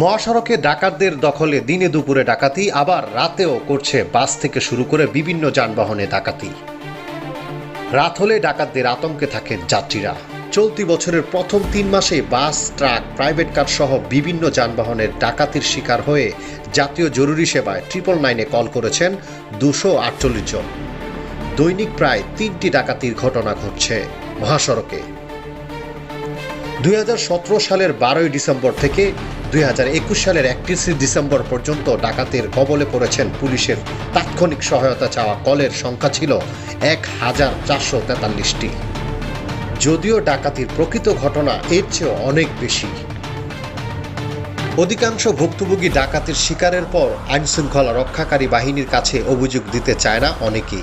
মহাসড়কে ডাকাতদের দখলে দিনে দুপুরে ডাকাতি, আবার রাতেও করছে বাস থেকে শুরু করে বিভিন্ন যানবাহনে ডাকাতি। রাত হলে ডাকাতদের আতঙ্কে থাকেন যাত্রীরা। চলতি বছরের প্রথম 3 মাসে বাস, ট্রাক, প্রাইভেট কার সহ বিভিন্ন যানবাহনের ডাকাতির শিকার হয়ে জাতীয় জরুরি সেবায় 999-এ কল করেছেন 248 জন। দৈনিক প্রায় 3টি ডাকাতির ঘটনা ঘটছে মহাসড়কে। 2017 সালের 12 ডিসেম্বর থেকে 2021 সালের 31 ডিসেম্বর পর্যন্ত ডাকাতের কবলে পড়েছেন পুলিশের তাৎক্ষণিক সহায়তা চাওয়া কলের সংখ্যা ছিল 1443টি। যদিও ডাকাতির প্রকৃত ঘটনা এর চেয়ে অনেক বেশি। অধিকাংশ ভুক্তভোগী ডাকাতির শিকারের পর আইনশৃঙ্খলা রক্ষাকারী বাহিনীর কাছে অভিযোগ দিতে চায় না অনেকেই।